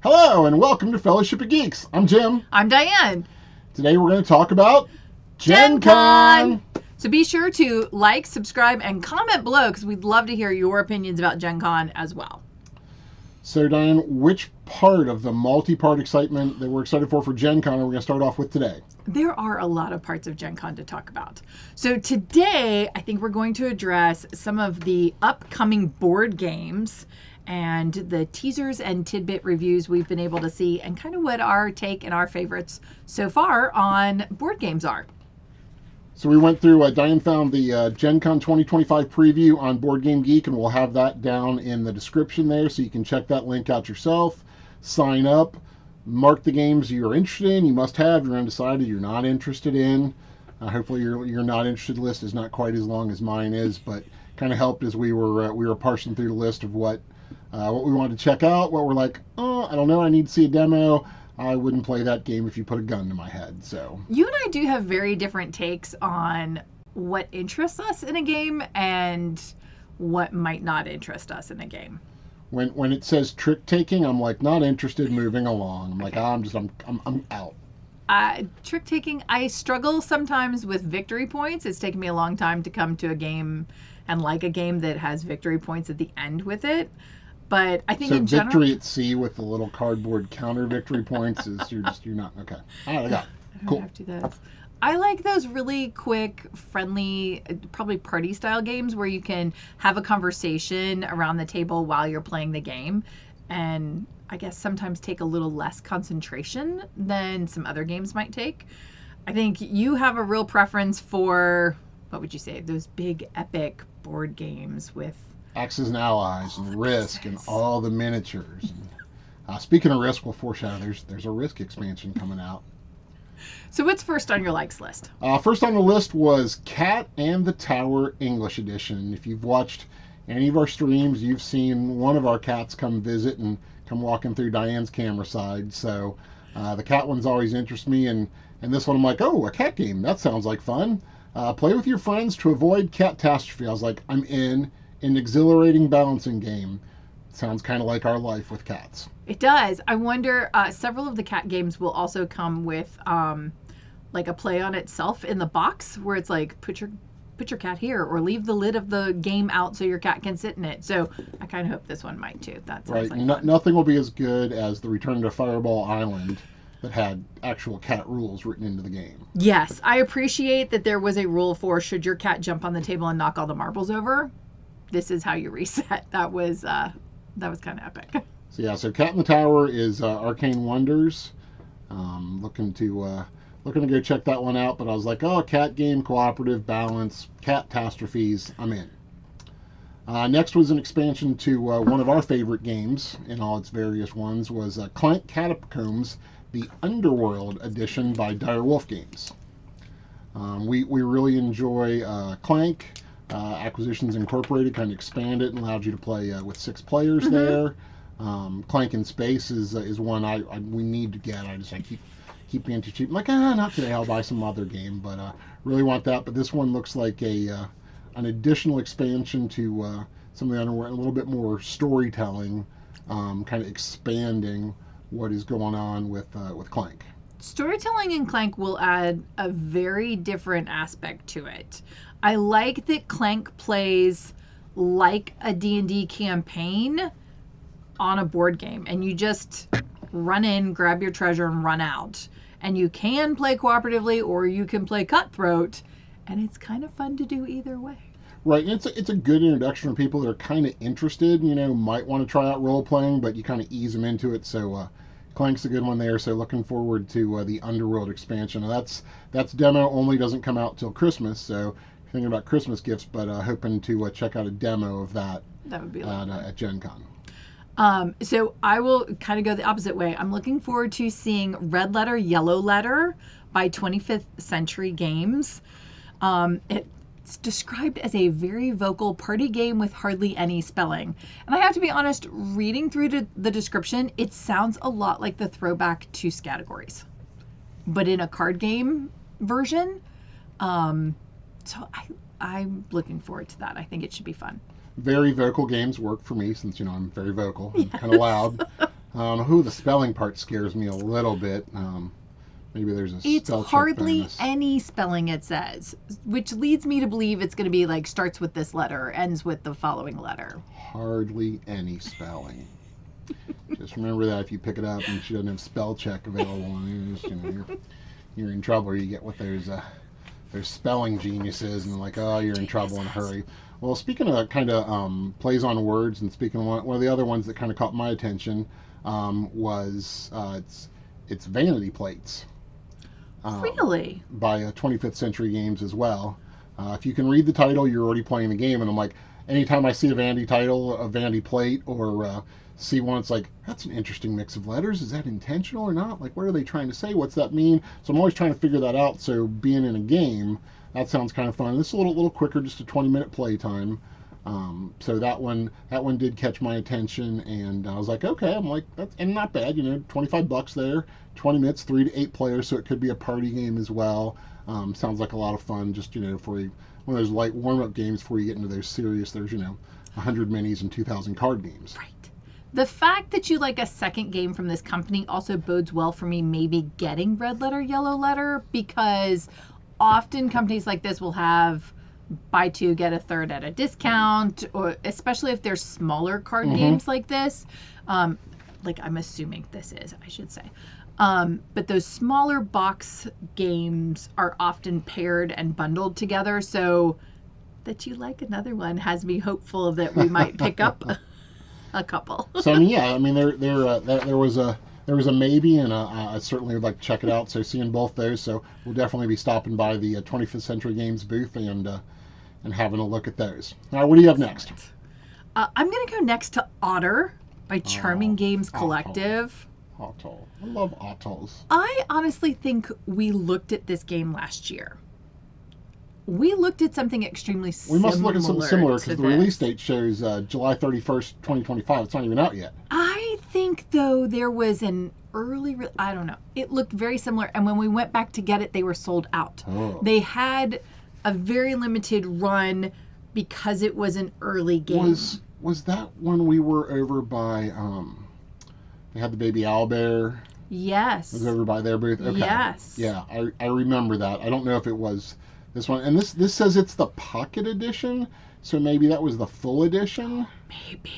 Hello and welcome to Fellowship of Geeks. I'm Jim. I'm Diane. Today we're going to talk about GenCon. GenCon. So be sure to like, subscribe, and comment below because we'd love to hear your opinions about GenCon as well. So Diane, which part of the multi-part excitement that we're excited for GenCon are we going to start off with today? There are a lot of parts of GenCon to talk about. So today, I think we're going to address some of the upcoming board games and the teasers and tidbit reviews we've been able to see and kind of what our take and our favorites so far on board games are. So we went through, Diane found the GenCon 2025 preview on Board Game Geek, and we'll have that down in the description there so you can check that link out yourself, sign up, mark the games you're interested in, you must have, you're undecided, you're not interested in. Hopefully your not interested list is not quite as long as mine is, but kind of helped as we were parsing through the list of what we wanted to check out, what we're like, oh, I don't know, I need to see a demo. I wouldn't play that game if you put a gun to my head. So you and I do have very different takes on what interests us in a game and what might not interest us in a game. When it says trick taking, I'm like not interested. Moving along. I'm like I'm out. Trick taking, I struggle sometimes with victory points. It's taken me a long time to come to a game and like a game that has victory points at the end with it. But I think so in victory general, at sea with the little cardboard counter victory points is you're not okay. All right, I got it. I don't Cool. have to do those. I like those really quick, friendly, probably party style games where you can have a conversation around the table while you're playing the game, and I guess sometimes take a little less concentration than some other games might take. I think you have a real preference for, what would you say, those big epic board games with Axes and allies and Risk and pieces. all the miniatures. And, speaking of Risk, we'll foreshadow there's a Risk expansion coming out. So what's first on your likes list? First on the list was Cat and the Tower English Edition. If you've watched any of our streams, you've seen one of our cats come visit and come walking through Diane's camera side. So the cat ones always interest me, and this one I'm like, oh, a cat game. That sounds like fun. Play with your friends to avoid catastrophe. I was like, I'm in an exhilarating balancing game. Sounds kind of like our life with cats. It does. I wonder, several of the cat games will also come with like a play on itself in the box where it's like, put your cat here or leave the lid of the game out so your cat can sit in it. So I kind of hope this one might too. That sounds Right. like fun. Nothing will be as good as the Return to Fireball Island that had actual cat rules written into the game. Yes, I appreciate that there was a rule for should your cat jump on the table and knock all the marbles over, this is how you reset. That was kind of epic. So Cat in the Tower is Arcane Wonders. Looking to go check that one out. But I was like, oh, cat game, cooperative, balance, catastrophes. I'm in. Next was an expansion to one of our favorite games in all its various ones was Clank Catacombs, the Underworld edition by Dire Wolf Games. We really enjoy Clank. Acquisitions Incorporated kind of expanded and allowed you to play with 6 players there. Clank in Space is one we need to get. I keep being too cheap. I'm like, not today. I'll buy some other game, but really want that. But this one looks like an additional expansion to some of the Underworld, a little bit more storytelling, kind of expanding what is going on with Clank. Storytelling in Clank will add a very different aspect to it. I like that Clank plays like a D&D campaign on a board game, and you just run in, grab your treasure, and run out. And you can play cooperatively or you can play cutthroat, and it's kind of fun to do either way. Right, and it's a good introduction for people that are kind of interested, might want to try out role playing, but you kind of ease them into it. So Clank's a good one there. So looking forward to the Underworld expansion. Now that's demo only, doesn't come out till Christmas. So thinking about Christmas gifts, but hoping to check out a demo of that. That would be at GenCon. So I will kind of go the opposite way. I'm looking forward to seeing Red Letter, Yellow Letter by 25th Century Games. It's described as a very vocal party game with hardly any spelling. And I have to be honest, reading through the description, it sounds a lot like the throwback to Categories, but in a card game version. So I'm looking forward to that. I think it should be fun. Very vocal games work for me since I'm very vocal and kind of loud. Who the spelling part scares me a little bit. Maybe there's a It's spell check hardly bonus. any spelling it says, which leads me to believe it's going to be like starts with this letter, ends with the following letter. Hardly any spelling. Just remember that if you pick it up and she doesn't have spell check available, and you're in trouble. Or you get what there's spelling geniuses, and like, oh, you're in trouble in a hurry. Well, speaking of kind of plays on words, and speaking of one of the other ones that kind of caught my attention was it's vanity plates. Really? By 25th Century Games as well. If you can read the title, you're already playing the game, and I'm like, anytime I see a vanity title, a vanity plate, or see one, it's like, that's an interesting mix of letters. Is that intentional or not? Like, what are they trying to say? What's that mean? So I'm always trying to figure that out. So being in a game, that sounds kind of fun. This is a little quicker, just a 20-minute play time. So that one did catch my attention, and I was like, okay, I'm like, that's and not bad, $25 there, 20 minutes, 3 to 8 players, so it could be a party game as well. Sounds like a lot of fun, just for one of those light warm-up games before you get into those serious. There's 100 minis and 2,000 card games. Right. The fact that you like a second game from this company also bodes well for me maybe getting red letter, yellow letter, because often companies like this will have buy two, get a third at a discount, or especially if there's smaller card games like this. Like I'm assuming this is, I should say. But those smaller box games are often paired and bundled together. So that you like another one has me hopeful that we might pick up a couple. So there was a maybe, and I certainly would like to check it out. So seeing both those, so we'll definitely be stopping by the 25th Century Games booth and having a look at those. All right, what do you have next? I'm going to go next to Otter by Charming Games Collective. Atoll. I love Atolls. I honestly think we looked at this game last year. We looked at something extremely similar. We must look at something similar because the this. release date shows July 31st, 2025. It's not even out yet. I think, though, there was an early... I don't know. It looked very similar. And when we went back to get it, they were sold out. Oh. They had a very limited run because it was an early game. Was that when we were over by... they had the baby owlbear? Yes. It was over by their booth? Okay. Yes. Yeah, I remember that. I don't know if it was this one. And this says it's the pocket edition, so maybe that was the full edition. Maybe.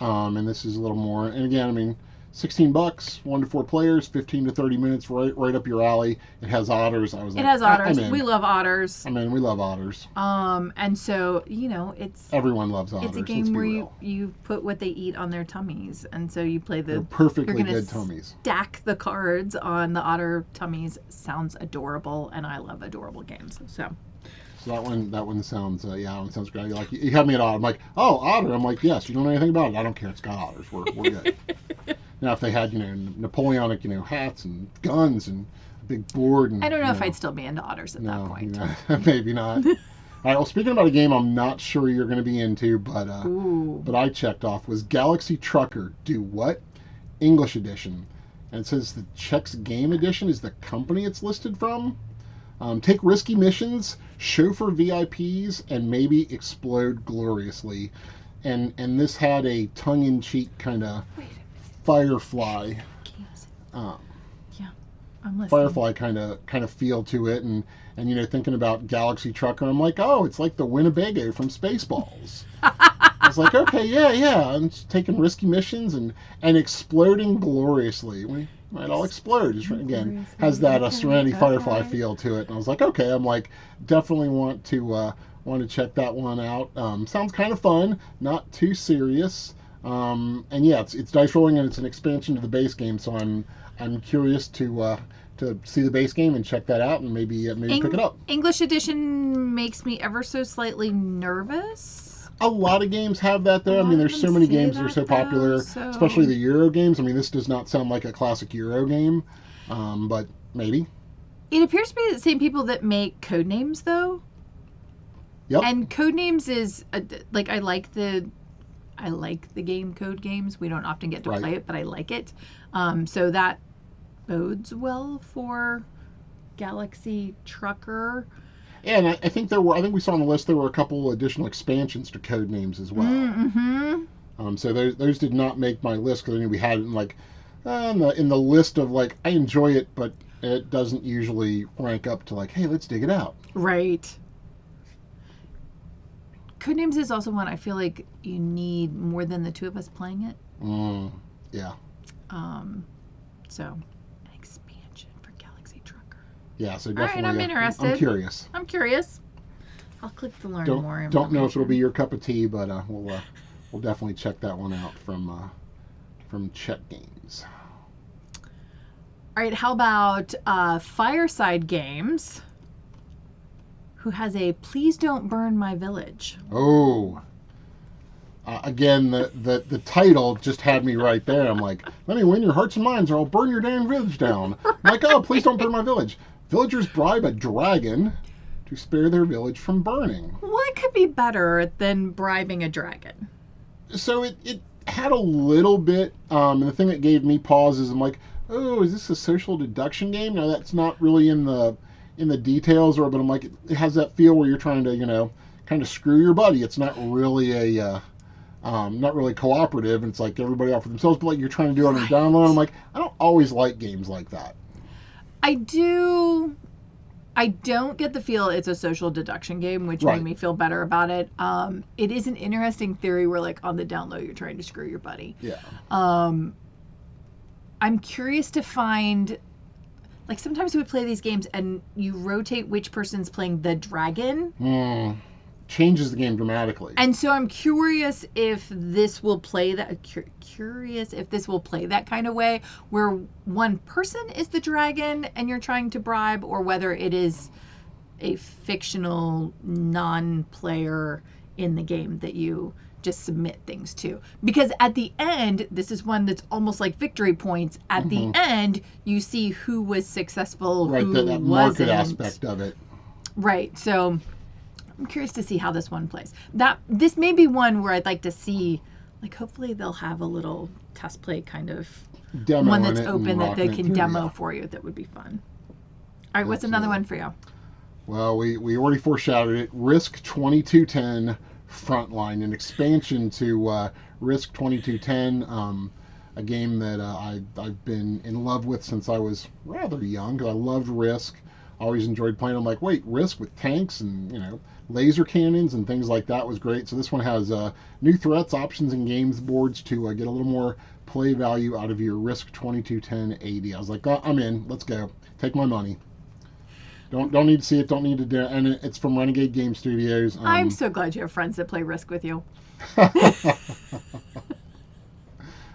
And this is a little more. And again, $16, 1 to 4 players, 15 to 30 minutes, right up your alley. It has otters. It has otters. We love otters. We love otters. And so it's everyone loves otters. It's a game where you put what they eat on their tummies, and so you play They're perfectly good tummies. Stack the cards on the otter tummies. Sounds adorable, and I love adorable games. So that one sounds that one sounds great. Like you have me at otter. I'm like, oh, otter. I'm like, yes. You don't know anything about it. I don't care. It's got otters. We're good. Now, if they had, Napoleonic, hats and guns and a big board, and I don't know if I'd still be into otters at that point. Maybe not. All right. Well, speaking about a game, I'm not sure you're going to be into, but I checked off was Galaxy Trucker. Do what? English edition, and it says the Chex Game Edition is the company it's listed from. Take risky missions, chauffeur VIPs, and maybe explode gloriously. And this had a tongue-in-cheek kind of Firefly, I'm listening. Firefly kind of feel to it, and thinking about Galaxy Trucker, I'm like, oh, it's like the Winnebago from Spaceballs. I was like, okay, yeah, I'm just taking risky missions and exploding gloriously. We might all explode. Just again has that Serenity Firefly feel to it, and I was like, okay, I'm like definitely want to check that one out. Sounds kind of fun, not too serious. And yeah, it's dice rolling, and it's an expansion to the base game. So I'm curious to see the base game and check that out, and maybe pick it up. English edition makes me ever so slightly nervous. A lot of games have that though. There's so many games that are so popular, especially the Euro games. This does not sound like a classic Euro game, but maybe. It appears to be the same people that make Codenames, though. Yep. And Codenames is I like the game Code Games. We don't often get to play it, but I like it. So that bodes well for Galaxy Trucker. Yeah, and I think we saw on the list there were a couple additional expansions to Code Names as well. Mm-hmm. So those did not make my list because I knew we had it in like in the list of like I enjoy it, but it doesn't usually rank up to like, hey, let's dig it out. Right. Codenames is also one I feel like you need more than the two of us playing it. Yeah. So an expansion for Galaxy Trucker. Yeah. So All right, definitely, I'm interested. I'm curious. I'm curious. I'll click to learn more. Don't know if it'll be your cup of tea, but we'll definitely check that one out from Check Games. All right, how about Fireside Games, who has a Please Don't Burn My Village. Oh. Again, the title just had me right there. I'm like, let me win your hearts and minds, or I'll burn your damn village down. I'm like, oh, please don't burn my village. Villagers bribe a dragon to spare their village from burning. What could be better than bribing a dragon? So it had a little bit, and the thing that gave me pause is I'm like, oh, is this a social deduction game? Now that's not really in the details, but I'm like, it has that feel where you're trying to kind of screw your buddy. It's not really not really cooperative, and it's like everybody out for themselves, but like you're trying to do it on a download. I'm like, I don't always like games like that. I don't get the feel it's a social deduction game, which Right. made me feel better about it. It is an interesting theory where, like, on the download, you're trying to screw your buddy. Yeah. I'm curious to find, like, sometimes we play these games and you rotate which person's playing the dragon. Changes the game dramatically. And so I'm curious if this will play that. If this will play that kind of way, where one person is the dragon and you're trying to bribe, or whether it is a fictional non-player in the game that you just submit things to. Because at the end, this is one that's almost like victory points. At the end, you see who was successful, right, who that wasn't. market aspect of it. Right. So I'm curious to see how this one plays. This may be one where I'd like to see, like, hopefully they'll have a little test play kind of Demo one that's in it open and that they rocking it can through, demo yeah. for you. That would be fun. All right, what's another one for you? Well, we already foreshadowed it. Risk 2210 Frontline, an expansion to Risk 2210, a game that I've been in love with since I was rather young, because I loved Risk. Always enjoyed playing. I'm like, wait, Risk with tanks and laser cannons and things like that was great. So this one has new threats, options, and games boards to get a little more play value out of your Risk 2210 80. I was like, oh, I'm in. Let's go. Take my money. Don't need to see it. Don't need to do it. And it's from Renegade Game Studios. I'm so glad you have friends that play Risk with you.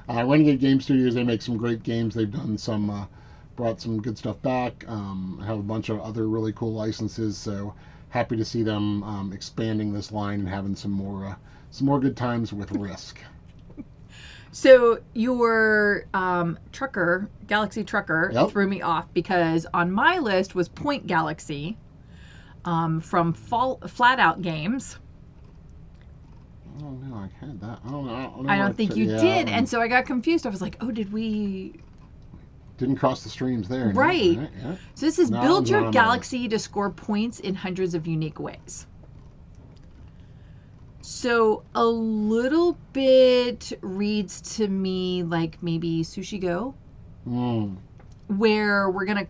Renegade Game Studios, they make some great games. They've done some, brought some good stuff back. Have a bunch of other really cool licenses. So happy to see them expanding this line and having some more good times with Risk. So your trucker, Galaxy Trucker, Yep. threw me off because on my list was Point Galaxy from Flat Out Games. Oh no, I had that. I don't know. I don't think you did, and so I got confused. I was like, oh, did we? Didn't cross the streams there. Right. No, yeah. So this is No, build your no. galaxy to score points in hundreds of unique ways. So a little bit reads to me like maybe Sushi Go, where we're gonna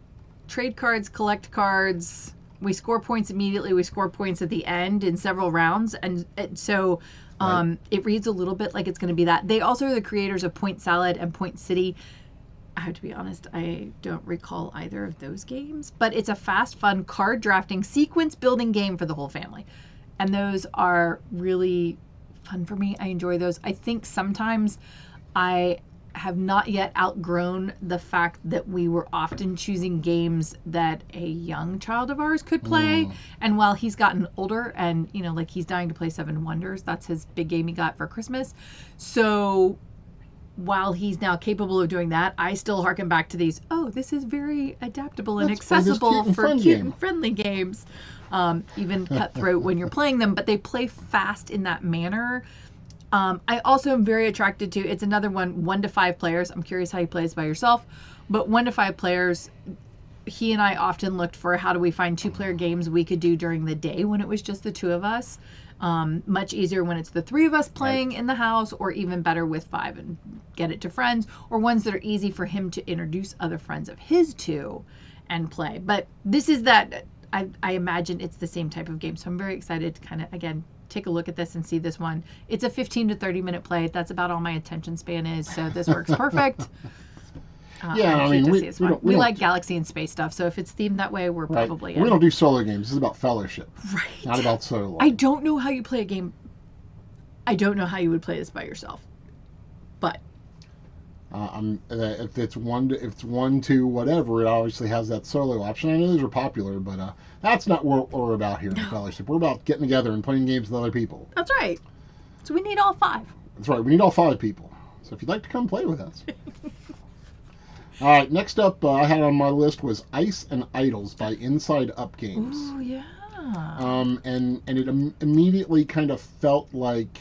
trade cards, collect cards. We score points immediately. We score points at the end in several rounds, and so Right. it reads a little bit like it's going to be that. They also are the creators of Point Salad and Point City. I have to be honest, I don't recall either of those games, but it's a fast, fun card drafting sequence building game for the whole family. And those are really fun for me. I enjoy those. I think sometimes I have not yet outgrown the fact that we were often choosing games that a young child of ours could play. And while he's gotten older and, like he's dying to play Seven Wonders, that's his big game he got for Christmas. So while he's now capable of doing that, I still harken back to these, this is very adaptable and Let's play this accessible cute and for fun cute game. and friendly games. Even cutthroat when you're playing them, but they play fast in that manner. I also am very attracted to, it's another one to 5 players. I'm curious how you play this by yourself, but 1 to 5 players. he and I often looked for how do we find 2-player games we could do during the day when it was just the 2 of us. Much easier when it's the 3 of us playing in the house, or even better with 5 and get it to friends, or ones that are easy for him to introduce other friends of his to and play. But this is that, I imagine it's the same type of game. So I'm very excited to kind of, again, take a look at this and see this one. It's a 15 to 30 minute play. That's about all my attention span is. So this works perfect. Yeah, I mean, we like galaxy and space stuff, so if it's themed that way, we're probably in. We don't do solo games. This is about fellowship, right? Not about solo. I don't know how you play a game. I don't know how you would play this by yourself, but if it's one to whatever, it obviously has that solo option. I know those are popular, but that's not what we're about here in fellowship. We're about getting together and playing games with other people. That's right. So we need all 5. That's right. We need all 5 people. So if you'd like to come play with us. All right, next up I had on my list was Ice and Idols by Inside Up Games. Oh, yeah. And it immediately kind of felt like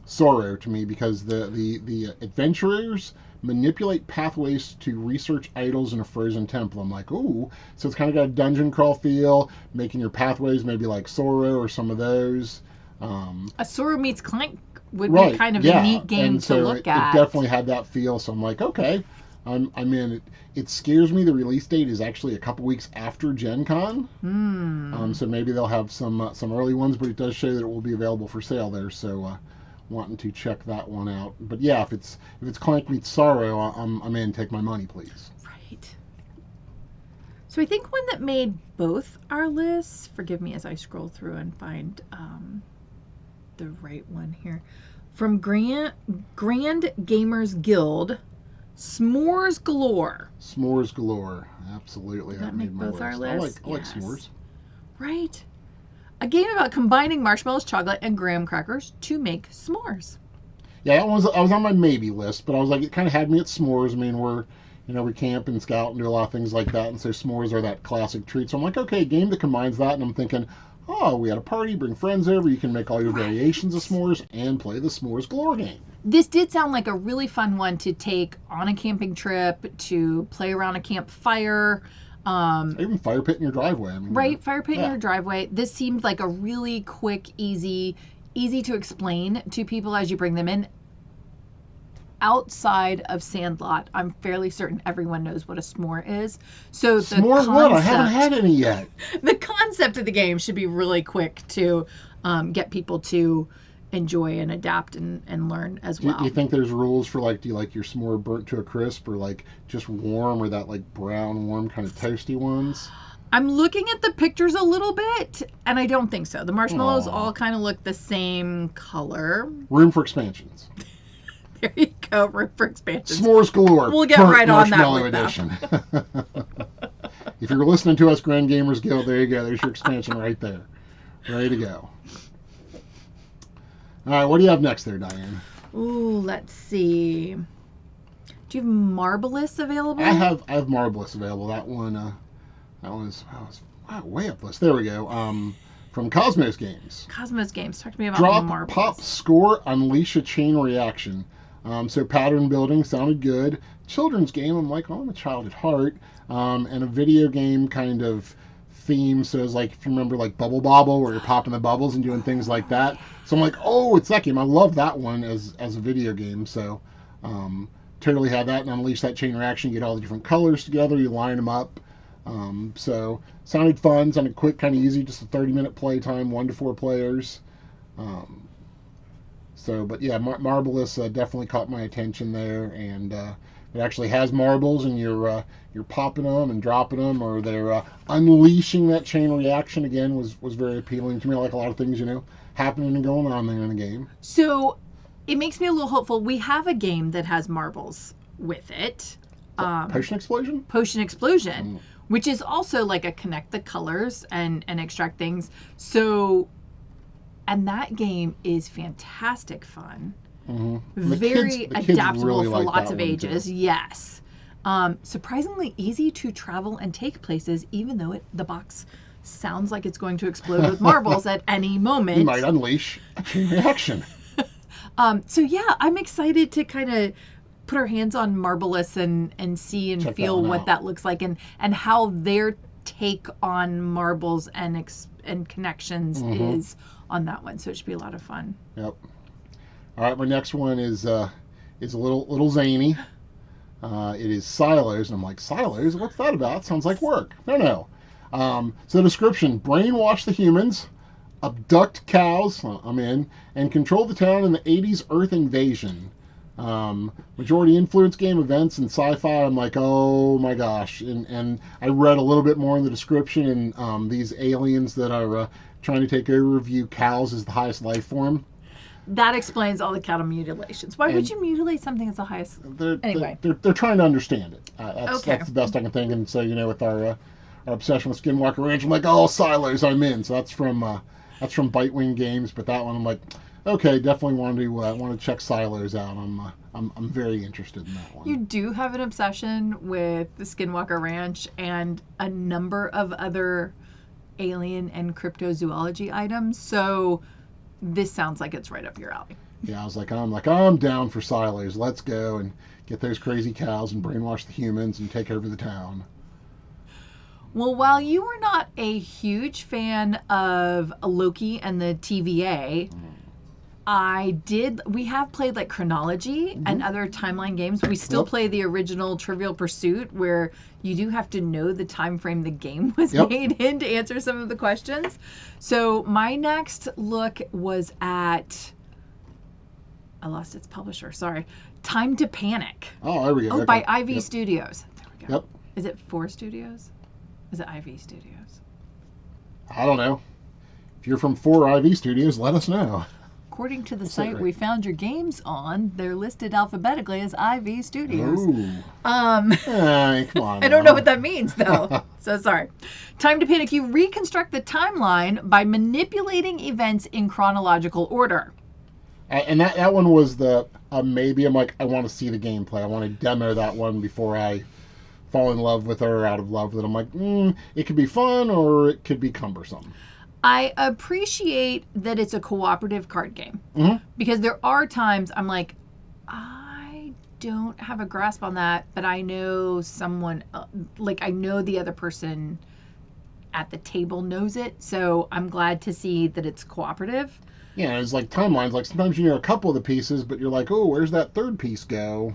Sorrow to me, because the adventurers manipulate pathways to research idols in a frozen temple. I'm like, ooh, so it's kind of got a dungeon crawl feel, making your pathways maybe like Sorrow or some of those. A Sorrow meets Clank would be kind of a neat game to look at. It definitely had that feel, so I'm like, okay, I'm in. It scares me the release date is actually a couple weeks after GenCon. So maybe they'll have some early ones, but it does show that it will be available for sale there, so wanting to check that one out. But yeah, if it's Clank meets Sorrow, I'm in. Take my money, please. Right. So I think one that made both our lists, forgive me as I scroll through and find the right one here, from Grand Gamers Guild, S'mores Galore. S'mores Galore, absolutely. That made both our lists. I like s'mores. Right. A game about combining marshmallows, chocolate, and graham crackers to make s'mores. Yeah, I was on my maybe list, but I was like, it kind of had me at s'mores. I mean, we camp and scout and do a lot of things like that, and so s'mores are that classic treat. So I'm like, okay, a game that combines that, and I'm thinking, oh, we had a party, bring friends over, you can make all your variations of s'mores and play the S'mores Galore game. This did sound like a really fun one to take on a camping trip, to play around a campfire. Even fire pit in your driveway. Fire pit in your driveway. This seemed like a really quick, easy to explain to people as you bring them in. Outside of Sandlot, I'm fairly certain everyone knows what a s'more is. So the s'more what? I haven't had any yet. The concept of the game should be really quick to get people to enjoy and adapt and learn as well. Do you think there's rules for, like, do you like your s'more burnt to a crisp, or like just warm, or that like brown warm kind of toasty ones? I'm looking at the pictures a little bit, and I don't think so. The marshmallows all kind of look the same color. Room for expansions. There you go, room for expansions. S'mores Galore. We'll get right on that with edition. If you're listening to us, Grand Gamers Guild, there you go. There's your expansion right there. Ready to go. All right, what do you have next there, Diane? Ooh, let's see. Do you have Marvelous available? I have Marvelous available. That one is way up list. There we go. From Cosmos Games. Cosmos Games. Talk to me about Drop, Marvelous. pop, score, unleash a chain reaction. So pattern building sounded good. Children's game, I'm like, oh, I'm a child at heart. And a video game kind of theme. So it's like, if you remember, like Bubble Bobble, where you're popping the bubbles and doing things like that. So I'm like, oh, it's that game. I love that one as a video game. So totally had that, and unleash that chain reaction. You get all the different colors together. You line them up. So sounded fun, sounded quick, kind of easy, just a 30-minute play time, 1 to 4 players. But yeah, Marvelous definitely caught my attention there, and it actually has marbles, and you're popping them and dropping them, or they're unleashing that chain reaction. Again, was very appealing to me. I like a lot of things, happening and going on there in the game. So it makes me a little hopeful. We have a game that has marbles with it. Potion Explosion? Potion Explosion, which is also like a connect the colors and extract things. So, and that game is fantastic fun. Mm-hmm. Very adaptable really for like lots of one, ages. too. Yes. Surprisingly easy to travel and take places, even though the box sounds like it's going to explode with marbles at any moment. You might unleash a chain reaction. So yeah, I'm excited to kind of put our hands on Marvelous and see and Check that feel one what out. that looks like and how their take on marbles and connections is on that one. So it should be a lot of fun. Yep. All right, my next one is a little zany. It is Silos, and I'm like, Silos? What's that about? Sounds like work. No. So the description: brainwash the humans, abduct cows. I'm in, and control the town in the '80s Earth invasion. Majority influence game events and sci-fi. I'm like, oh my gosh! And I read a little bit more in the description, and these aliens that are trying to take over view cows as the highest life form. That explains all the cattle mutilations. Why would you mutilate something that's the highest? Anyway, they're trying to understand it. Okay. That's the best I can think. And so with our obsession with Skinwalker Ranch, I'm like, oh, Silos, I'm in. So that's from Bitewing Games. But that one, I'm like, okay, definitely want to check Silos out. I'm very interested in that one. You do have an obsession with the Skinwalker Ranch and a number of other alien and cryptozoology items. So this sounds like it's right up your alley. Yeah, I'm down for Silos. Let's go and get those crazy cows and brainwash the humans and take over the town. Well, while you were not a huge fan of Loki and the TVA, we have played like Chronology and other timeline games. We still play the original Trivial Pursuit, where you do have to know the time frame the game was made in to answer some of the questions. So my next look was at, I lost its publisher, sorry, Time to Panic. Oh, there we go. Oh, by IV Studios. There we go. Yep. Is it 4 Studios? Is it IV Studios? I don't know. If you're from 4 IV Studios, let us know. According to the site we found your games on, they're listed alphabetically as IV Studios. Ooh. Hey, come on. I don't know what that means, though. So sorry. Time to Panic. You reconstruct the timeline by manipulating events in chronological order. And that one was the maybe. I'm like, I want to see the gameplay. I want to demo that one before I fall in love with her or out of love with it. I'm like, it could be fun or it could be cumbersome. I appreciate that it's a cooperative card game because there are times I'm like, I don't have a grasp on that, but I know someone, I know the other person at the table knows it, so I'm glad to see that it's cooperative. Yeah, it's like timelines. Like sometimes you know a couple of the pieces, but you're like, oh, where's that third piece go?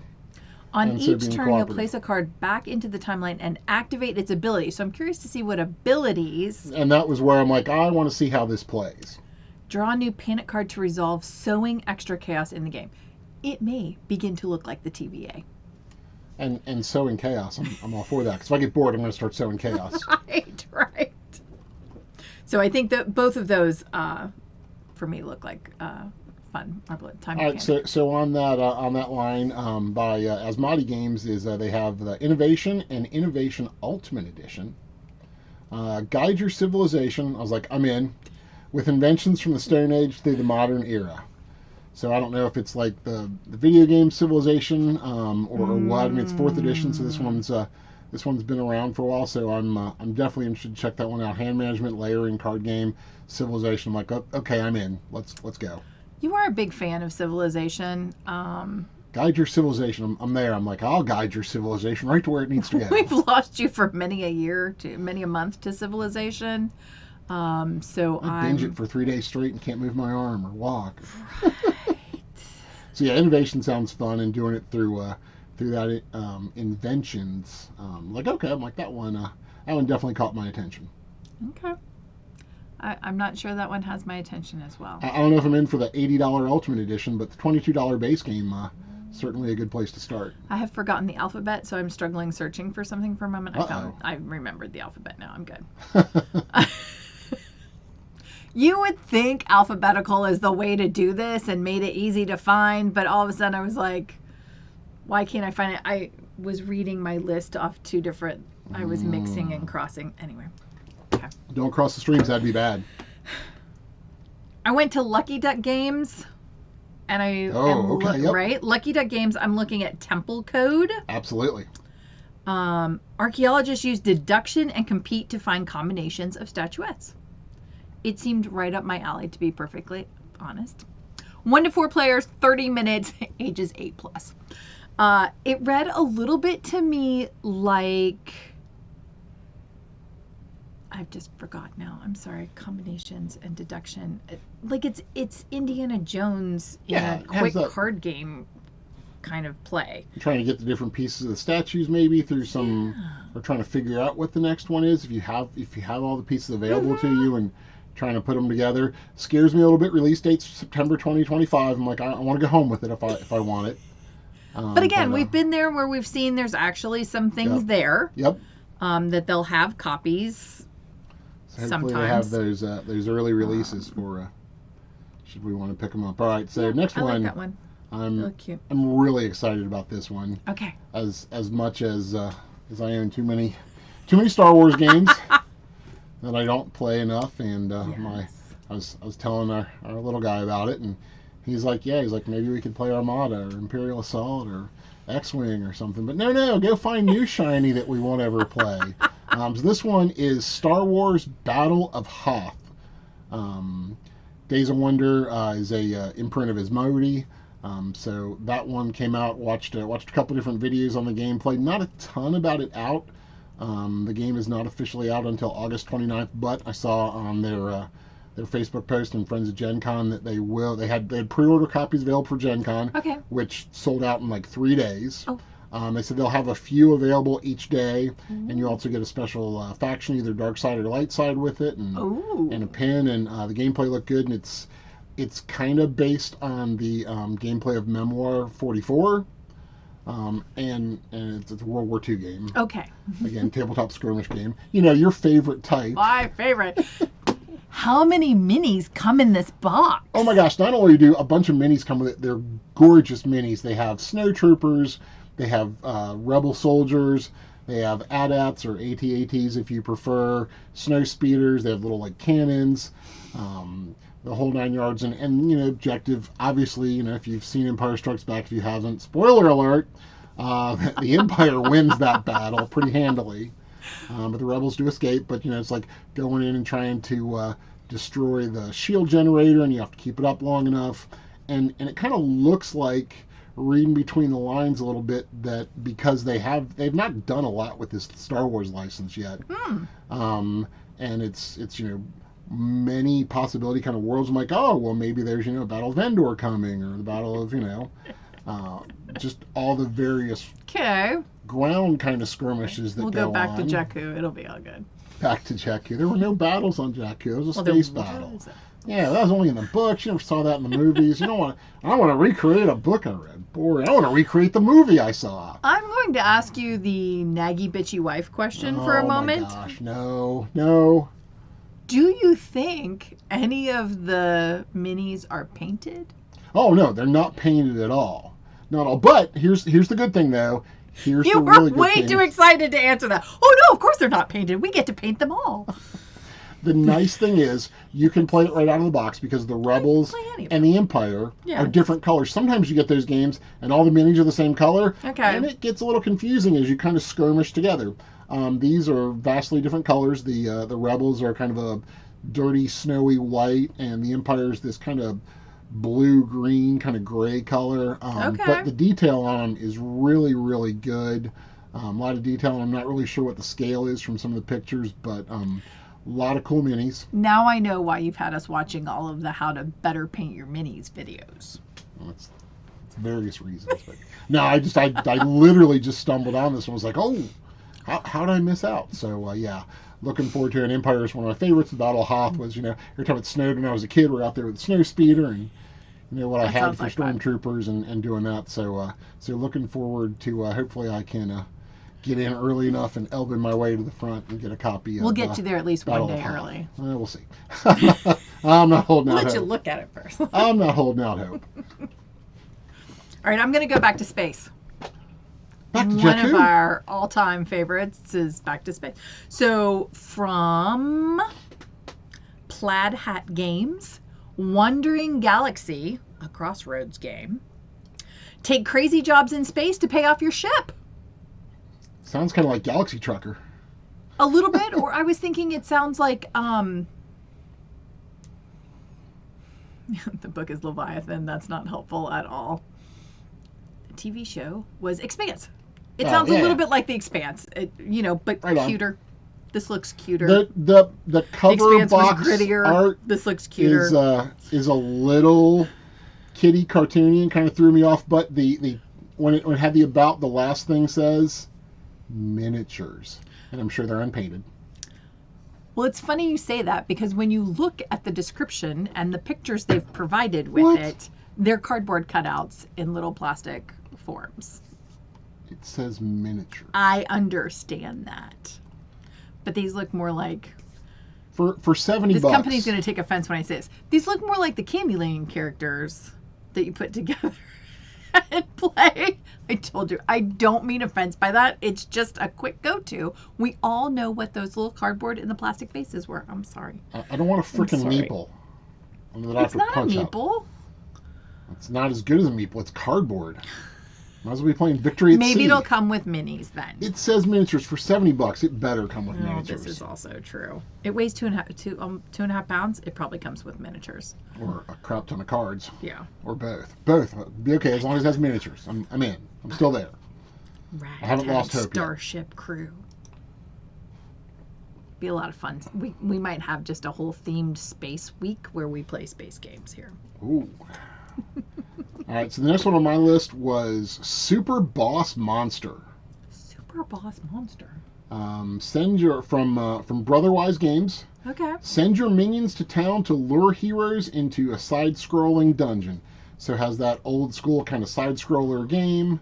On each turn, you'll place a card back into the timeline and activate its ability. So I'm curious to see what abilities. And that was where I'm like, I want to see how this plays. Draw a new panic card to resolve sowing extra chaos in the game. It may begin to look like the TVA. And sowing chaos, I'm all for that. Because if I get bored, I'm going to start sowing chaos. Right. So I think that both of those, for me, look like fun. Time All right, so on that line by Asmati Games is they have the Innovation and Innovation Ultimate Edition. Guide Your Civilization. I was like, I'm in. With inventions from the Stone Age through the modern era. So I don't know if it's like the video game Civilization or what. I mean, it's 4th edition, so this one's been around for a while. So I'm definitely interested to check that one out. Hand management, layering, card game, Civilization. I'm like, okay, I'm in. Let's go. You are a big fan of Civilization. Guide Your Civilization. I'm there. I'm like, I'll guide your Civilization right to where it needs to go. We've lost you for many a month to Civilization. So I binge it for 3 days straight and can't move my arm or walk. Right. So yeah, Innovation sounds fun, and doing it through that Inventions. Like, okay, I'm like, that one definitely caught my attention. Okay. I'm not sure that one has my attention as well. I don't know if I'm in for the $80 Ultimate Edition, but the $22 base game, certainly a good place to start. I have forgotten the alphabet, so I'm struggling searching for something for a moment. I remembered the alphabet now. I'm good. You would think alphabetical is the way to do this and made it easy to find, but all of a sudden I was like, why can't I find it? I was reading my list off 2 different, I was mixing and crossing. Anyway. Okay. Don't cross the streams, that'd be bad. I went to Lucky Duck Games, and right? Lucky Duck Games, I'm looking at Temple Code. Absolutely. Archaeologists use deduction and compete to find combinations of statuettes. It seemed right up my alley, to be perfectly honest. 1 to 4 players, 30 minutes, ages 8+. It read a little bit to me like, I've just forgot now. I'm sorry. Combinations and deduction. Like it's Indiana Jones in Yeah, a it has quick that- card game kind of play. Trying to get the different pieces of the statues maybe through some, or trying to figure out what the next one is. If you have all the pieces available to you and trying to put them together, scares me a little bit. Release date's September 2025. I'm like, I want to go home with it if I want it. But again, we've been there where we've seen there's actually some things Yep. there. Yep. That they'll have copies. So hopefully they have those early releases for should we want to pick them up. All right, so next I one. like that one. I'm Cute. I'm really excited about this one. Okay. As much as I own too many Star Wars games that I don't play enough, and I was telling our little guy about it, and he's like maybe we could play Armada or Imperial Assault or X-Wing or something. But no, go find new shiny that we won't ever play. So this one is Star Wars Battle of Hoth. Days of Wonder is a imprint of Asmodee. So that one came out. Watched a couple different videos on the gameplay. Not a ton about it out. The game is not officially out until August 29th, but I saw on their Facebook post and Friends of GenCon that they had pre-order copies available for GenCon, Okay. which sold out in like 3 days. Oh. They said they'll have a few available each day, and you also get a special faction, either dark side or light side, with it, and a pin. And the gameplay looked good, and it's kind of based on the gameplay of Memoir 44, and it's a World War II game. Okay. Again, tabletop skirmish game. You know, your favorite type. My favorite. How many minis come in this box? Oh my gosh, not only do a bunch of minis come with it, they're gorgeous minis. They have snowtroopers, they have rebel soldiers, they have AT-ATs or AT-ATs if you prefer, snow speeders, they have little like cannons, the whole 9 yards, and you know, objective, obviously, you know, if you've seen Empire Strikes Back, if you haven't, spoiler alert, the Empire wins that battle pretty handily. But the rebels do escape, but you know, it's like going in and trying to destroy the shield generator, and you have to keep it up long enough, and it kind of looks like, reading between the lines a little bit, that because they've not done a lot with this Star Wars license yet, and it's you know, many possibility kind of worlds. I'm like, oh well, maybe there's, you know, Battle of Endor coming, or the Battle of, you know, just all the various ground kind of skirmishes that we'll go go back on. to Jakku. It'll be all good. Back to Jakku. There were no battles on Jakku. It was a space battle. Yeah, that was only in the books. You never saw that in the movies. You don't want. I don't want to recreate a book I read. Boring. I want to recreate the movie I saw. I'm going to ask you the naggy bitchy wife question for a moment. Oh my gosh, no. Do you think any of the minis are painted? Oh no, they're not painted at all. Not at all. But here's the good thing though. Here's You the were really good way thing. too excited to answer that. Oh no, of course they're not painted. We get to paint them all. The nice thing is you can play it right out of the box, because the Rebels and the Empire are different colors. Sometimes you get those games and all the minis are the same color, and it gets a little confusing as you kind of skirmish together. These are vastly different colors. The Rebels are kind of a dirty, snowy white, and the Empire is this kind of blue-green, kind of gray color. But the detail on them is really, really good. A lot of detail, and I'm not really sure what the scale is from some of the pictures, but a lot of cool minis. Now I know why you've had us watching all of the how to better paint your minis videos. Well, it's various reasons. But no, I literally just stumbled on this and was like, oh, how did I miss out? So yeah, looking forward to it. Empire is one of my favorites. The Battle of Hoth was, you know, every time it snowed when I was a kid, we're out there with the snow speeder, and you know what I had for stormtroopers and doing that. So looking forward to hopefully I can get in early enough and elbow my way to the front and get a copy. We'll get you there at least Battle one day of Hoth. early. We'll see. I'm not holding out We'll let hope. you look at it first. I'm not holding out hope. All right, I'm going to go back to space. Back to One Jakku. of our all-time favorites is Back to Space. So from Plaid Hat Games, Wandering Galaxy, a Crossroads game. Take crazy jobs in space to pay off your ship. Sounds kind of like Galaxy Trucker. A little bit, or I was thinking it sounds like the book is Leviathan. That's not helpful at all. TV show was Expanse. It Oh, sounds a yeah. little bit like The Expanse, but Right on. cuter. This looks cuter. The cover Expanse was box grittier. art This looks cuter. is a little kitty cartoony and kind of threw me off. But when it had the about, the last thing says miniatures, and I'm sure they're unpainted. Well, it's funny you say that because when you look at the description and the pictures they've provided with What? it, they're cardboard cutouts in little plastic forms. It says miniatures. I understand that. But these look more like... For $70. This company's going to take offense when I say this. These look more like the Candyland characters that you put together and play. I told you, I don't mean offense by that. It's just a quick go-to. We all know what those little cardboard and the plastic bases were. I'm sorry. I don't want a freaking meeple. It's not a meeple. It's not as good as a meeple. It's cardboard. Might as well be playing Victory at Sea. Maybe it'll come with minis then. It says miniatures for $70. It better come with miniatures. This is also true. It weighs 2.5 pounds. It probably comes with miniatures. Or a crap ton of cards. Yeah. Or both. Both. Be okay as long as it has miniatures. I'm in. I'm still there. I haven't lost hope yet. Starship Crew. Be a lot of fun. We might have just a whole themed space week where we play space games here. Ooh. All right, so the next one on my list was Super Boss Monster. Super Boss Monster. Send your from Brotherwise Games. Okay. Send your minions to town to lure heroes into a side-scrolling dungeon. So it has that old school kind of side-scroller game.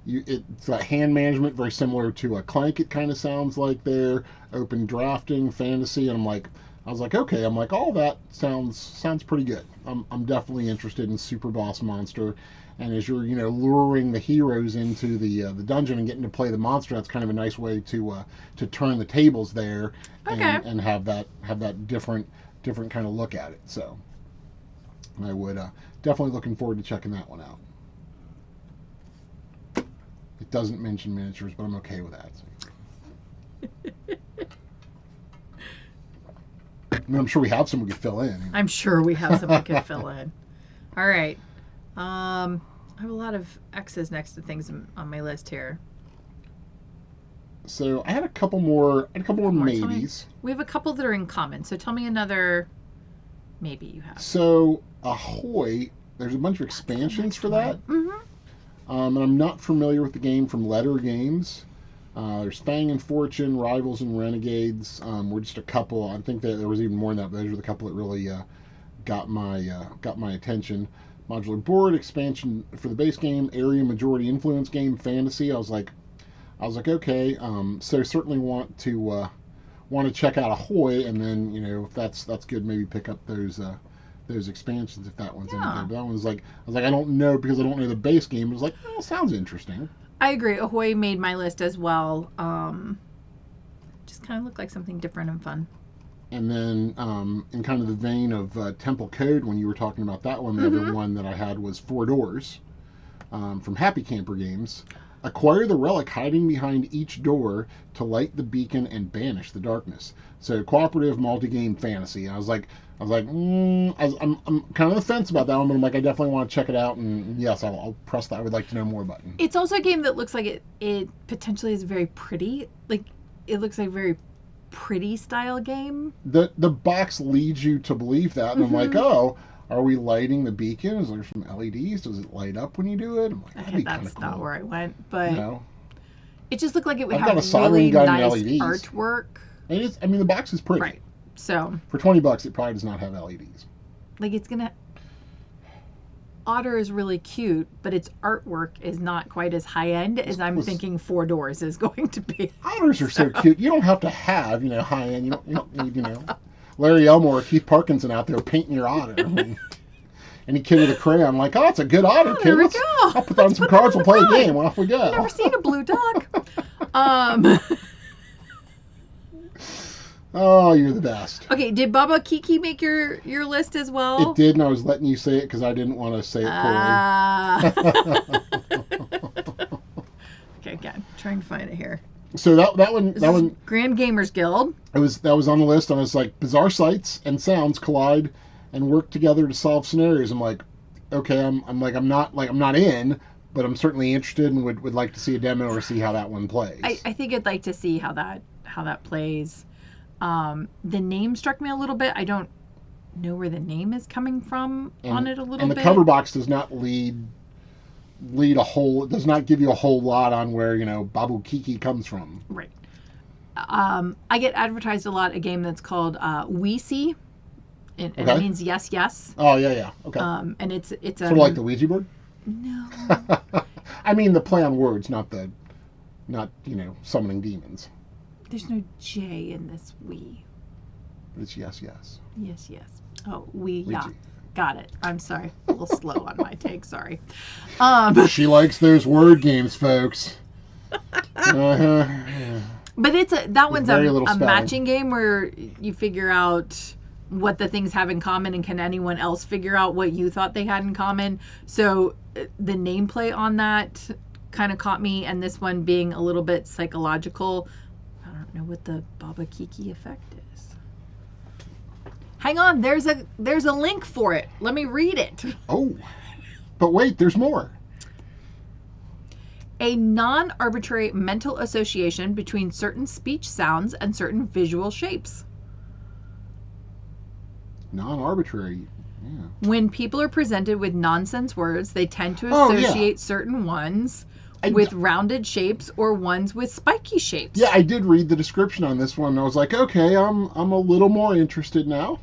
It's got hand management, very similar to a Clank. It kind of sounds like there. Open drafting, fantasy, and I was like, okay. I'm like, all that sounds pretty good. I'm definitely interested in Super Boss Monster. And as you're luring the heroes into the dungeon and getting to play the monster, that's kind of a nice way to turn the tables there and have that different kind of look at it. So I would definitely looking forward to checking that one out. It doesn't mention miniatures, but I'm okay with that. I mean, I'm sure we have some we could fill in. I'm sure we have some we could fill in. All right. I have a lot of X's next to things on my list here. So I had a couple more maybes. We have a couple that are in common. So tell me another maybe you have. So Ahoy, there's a bunch of expansions for that. Mm-hmm. And I'm not familiar with the game from Letter Games. There's Fang and Fortune, Rivals and Renegades. We're just a couple. I think that there was even more than that, but those were the couple that really got my attention. Modular board expansion for the base game, area majority influence game, fantasy. I was like, okay. So certainly want to check out Ahoy, and then if that's good, maybe pick up those expansions if that one's any good. But that one was like, I was like, I don't know because I don't know the base game. It was like, oh, sounds interesting. I agree. Ahoy made my list as well. Just kind of looked like something different and fun. And then in kind of the vein of Temple Code, when you were talking about that one, the other one that I had was Four Doors from Happy Camper Games. Acquire the relic hiding behind each door to light the beacon and banish the darkness. So cooperative multi-game fantasy. And I was like, I'm kind of on the fence about that one, but I'm like, I definitely want to check it out, and yes, I'll press that I would like to know more button. It's also a game that looks like it potentially is very pretty. Like, it looks like a very pretty style game. The box leads you to believe that, and I'm like, oh, are we lighting the beacon? Is there some LEDs? Does it light up when you do it? I'm like, that'd be kind of cool. That's not where I went, but it just looked like it would I've have really nice LEDs. artwork. It is. I mean, the box is pretty. Right. So for $20, it probably does not have LEDs. Like, it's gonna. Otter is really cute, but its artwork is not quite as high end as I'm thinking Four Doors is going to be. Otters are so cute. You don't have to have high end. You don't need Larry Elmore or Keith Parkinson out there painting your otter. Any kid with a crayon, I'm like, oh, it's a good otter, kid. There we go. I'll put on some cards. We'll play a game. Off we go. I've never seen a blue duck. Oh, you're the best. Okay, did Baba Kiki make your list as well? It did, and I was letting you say it because I didn't want to say it poorly. Okay, again, trying to find it here. So that one, Grand Gamers Guild. That was on the list, and I was like, bizarre sights and sounds collide and work together to solve scenarios. I'm like, okay, I'm not in, but I'm certainly interested and would like to see a demo or see how that one plays. I think I'd like to see how that plays. The name struck me a little bit. I don't know where the name is coming from on it a little bit. And the cover box does not lead a whole. It does not give you a whole lot on where Babu Kiki comes from. Right. I get advertised a lot a game that's called We See, and it means yes, yes. Oh yeah. Okay. And it's sort of like the Ouija board. No. I mean the play on words, not summoning demons. There's no J in this we. It's yes, yes. Yes, yes. Oh, we, Ouija. yeah. Got it. I'm sorry. A little slow on my take. Sorry. She likes those word games, folks. Uh-huh. But that one's a matching game where you figure out what the things have in common, and can anyone else figure out what you thought they had in common. So the nameplay on that kind of caught me, and this one being a little bit psychological. I don't know what the Baba Kiki effect is. Hang on, there's a link for it. Let me read it. Oh, but wait, there's more. A non-arbitrary mental association between certain speech sounds and certain visual shapes. Non-arbitrary, yeah. When people are presented with nonsense words, they tend to associate certain ones with rounded shapes or ones with spiky shapes. Yeah, I did read the description on this one. And I was like, okay, I'm a little more interested now.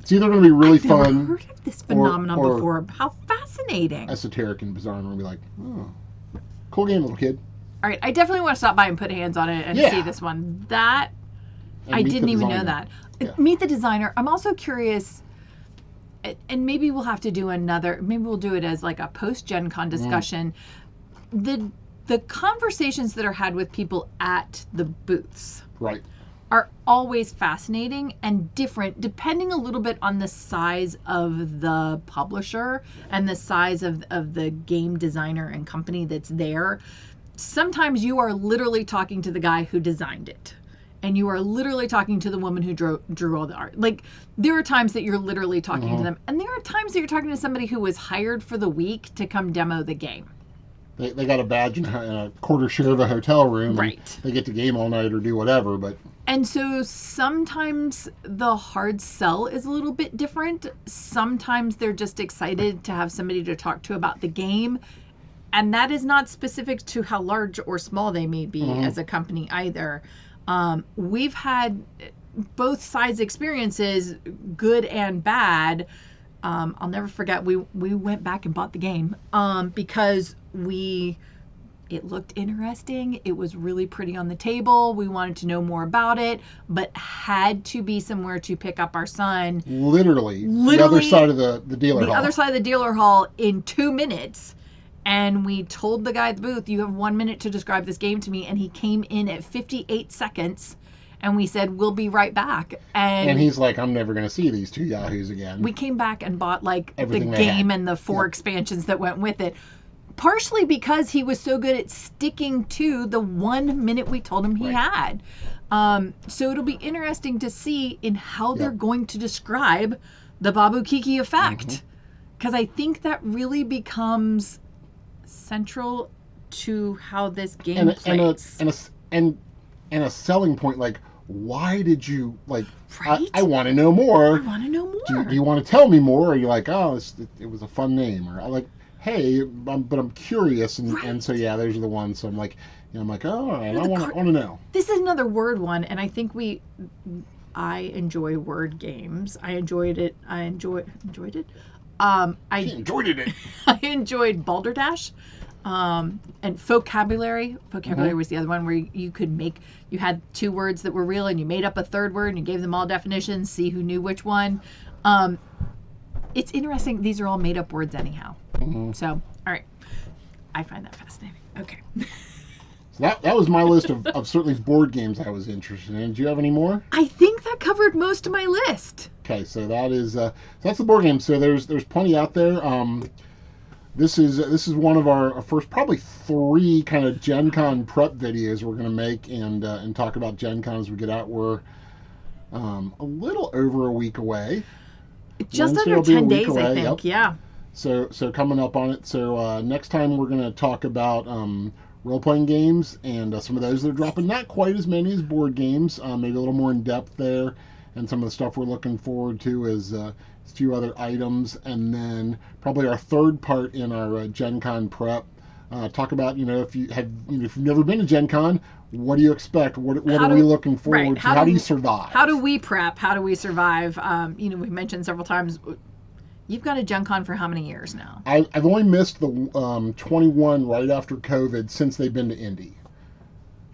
It's either going to be really fun. I've never heard of this phenomenon before. How fascinating. Esoteric and bizarre, and we'll be like, oh, cool game, little kid. All right, I definitely want to stop by and put hands on it and see this one. That, I didn't even know that. Yeah. Meet the designer. I'm also curious, and maybe we'll have to do maybe we'll do it as like a post-GenCon discussion. The conversations that are had with people at the booths. Right. Are always fascinating and different depending a little bit on the size of the publisher and the size of the game designer and company that's there. Sometimes you are literally talking to the guy who designed it, and you are literally talking to the woman who drew all the art. Like, there are times that you're literally talking to them, and there are times that you're talking to somebody who was hired for the week to come demo the game. They got a badge and a quarter share of a hotel room. Right. They get to game all night or do whatever, but... And so sometimes the hard sell is a little bit different. Sometimes they're just excited to have somebody to talk to about the game. And that is not specific to how large or small they may be as a company either. We've had both sides experiences, good and bad. I'll never forget, we went back and bought the game because it looked interesting. It was really pretty on the table. We wanted to know more about it, but had to be somewhere to pick up our son. Literally the other side of the dealer hall. The other side of the dealer hall in 2 minutes. And we told the guy at the booth, you have 1 minute to describe this game to me. And he came in at 58 seconds. And we said, we'll be right back. And he's like, I'm never going to see these two yahoos again. We came back and bought like everything the game and the 4 expansions that went with it. Partially because he was so good at sticking to the 1 minute we told him he had. So it'll be interesting to see in how they're going to describe the Babu Kiki effect. Because I think that really becomes central to how this game plays. And a selling point, like, why did you, like, right? I want to know more. I want to know more. Do you want to tell me more? Or are you like, oh, it was a fun name? Or I like, hey, but I'm curious. And so, yeah, those are the ones. So I'm like, I'm like, oh, all right, I want to know. This is another word one. And I think I enjoy word games. I enjoyed it. I enjoyed it. I enjoyed it. I enjoyed Balderdash. And vocabulary was the other one where you had 2 words that were real and you made up a third word and you gave them all definitions, see who knew which one. It's interesting. These are all made up words anyhow. So, all right. I find that fascinating. Okay. So that was my list of certainly board games I was interested in. Do you have any more? I think that covered most of my list. Okay, so that's the board game. So there's plenty out there. This is one of our first probably 3 kind of GenCon prep videos we're going to make and talk about GenCon as we get out. We're a little over a week away. Just under 10 days, I think. Yep. Yeah. So coming up on it. So next time we're going to talk about role playing games and some of those that are dropping. Not quite as many as board games. Maybe a little more in depth there. And some of the stuff we're looking forward to is a few other items, and then probably our third part in our Gen Con prep. Talk about if you have if you've never been to Gen Con, what do you expect? What are we looking forward to? How do you survive? How do we prep? How do we survive? We've mentioned several times. You've gone to Gen Con for how many years now? I've only missed the 21 right after COVID since they've been to Indy.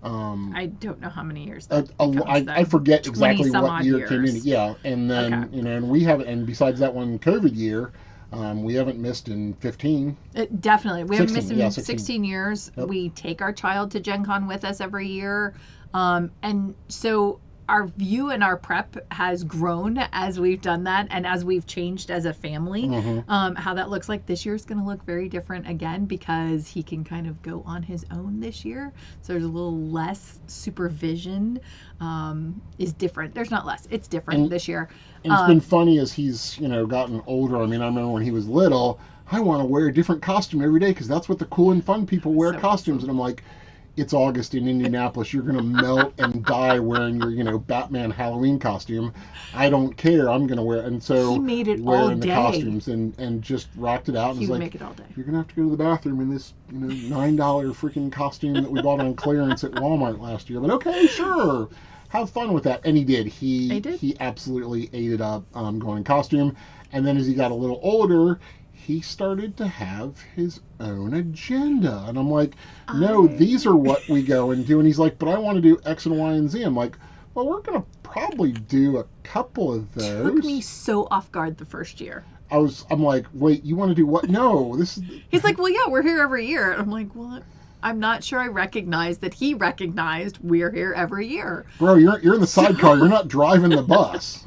I don't know how many years. I forget exactly what year years. Came in. Yeah, and then and we haven't. And besides that one COVID year, we haven't missed in 15. Definitely, we haven't missed in 16 years. Yep. We take our child to Gen Con with us every year, and so our view and our prep has grown as we've done that, and as we've changed as a family. How that looks like this year is going to look very different again, because he can kind of go on his own this year. So there's a little less supervision. Is different. There's not less. It's different this year. And it's been funny as he's gotten older. I mean, I remember when he was little, I want to wear a different costume every day because that's what the cool and fun people wear, costumes. Awesome. And I'm like, it's August in Indianapolis. You're going to melt and die wearing your, Batman Halloween costume. I don't care. I'm going to wear it. And so he made it wearing all the day. Costumes and just rocked it out. And he would like, make it all day. You're going to have to go to the bathroom in this, $9 freaking costume that we bought on clearance at Walmart last year. But okay, sure. Have fun with that. And he did. He absolutely ate it up going in costume. And then as he got a little older, he started to have his own agenda. And I'm like, no, these are what we go and do. And he's like, but I want to do X and Y and Z. I'm like, well, we're going to probably do a couple of those. Took me so off guard the first year. I'm like, wait, you want to do what? No, this is... He's like, well, yeah, we're here every year. And I'm like, what? I'm not sure I recognized that he recognized we're here every year. Bro, you're in the sidecar. You're not driving the bus.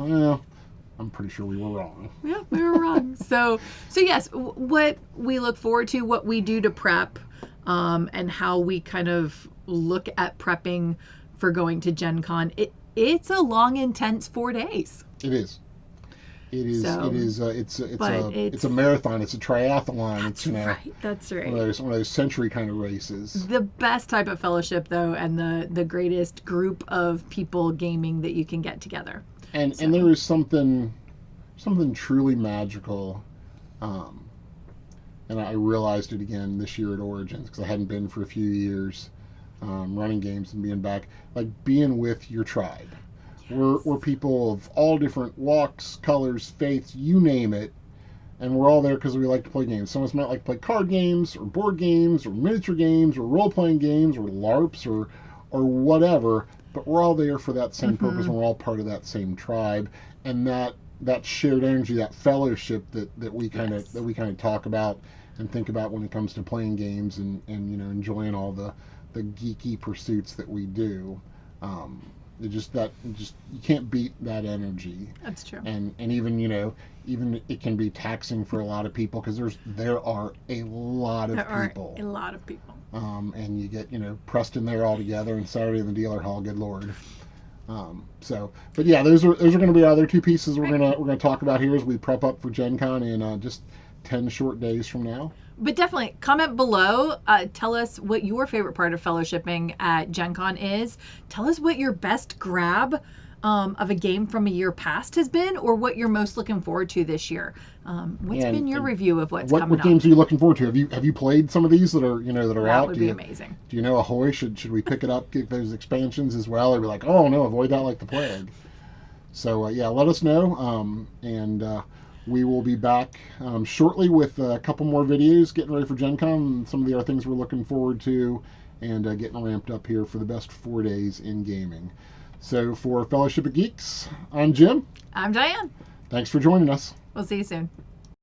I'm pretty sure we were wrong. Yeah, we were wrong. So yes, what we look forward to, what we do to prep, and how we kind of look at prepping for going to Gen Con. It's a long, intense 4 days. It is. It is. So, it's a marathon. It's a triathlon. That's right. One of those century kind of races. The best type of fellowship, though, and the greatest group of people gaming that you can get together. And there is something truly magical, and I realized it again this year at Origins because I hadn't been for a few years, running games and being back, like being with your tribe. We're people of all different walks, colors, faiths, you name it, and we're all there because we like to play games. Some of us might like to play card games or board games or miniature games or role-playing games or LARPs or whatever. But we're all there for that same purpose, and we're all part of that same tribe. And that shared energy, that fellowship that we kind of talk about and think about when it comes to playing games and enjoying all the geeky pursuits that we do. You can't beat that energy. That's true. And even even it can be taxing for a lot of people because there are a lot of people. A lot of people. And you get Preston there all together and Saturday in the dealer hall. Good Lord. But yeah, those are going to be our other two pieces we're gonna talk about here as we prep up for Gen Con in just 10 short days from now. But definitely comment below. Tell us what your favorite part of fellowshipping at Gen Con is. Tell us what your best grab of a game from a year past has been, or what you're most looking forward to this year. What's been your review of what's coming up? What games are you looking forward to? Have you played some of these that are that are out? That would be amazing. Do you know Ahoy? Should we pick it up, get those expansions as well, or be like, oh no, avoid that like the plague? So yeah, let us know, and we will be back shortly with a couple more videos, getting ready for Gen Con, and some of the other things we're looking forward to, and getting ramped up here for the best 4 days in gaming. So for Fellowship of Geeks, I'm Jim. I'm Diane. Thanks for joining us. We'll see you soon.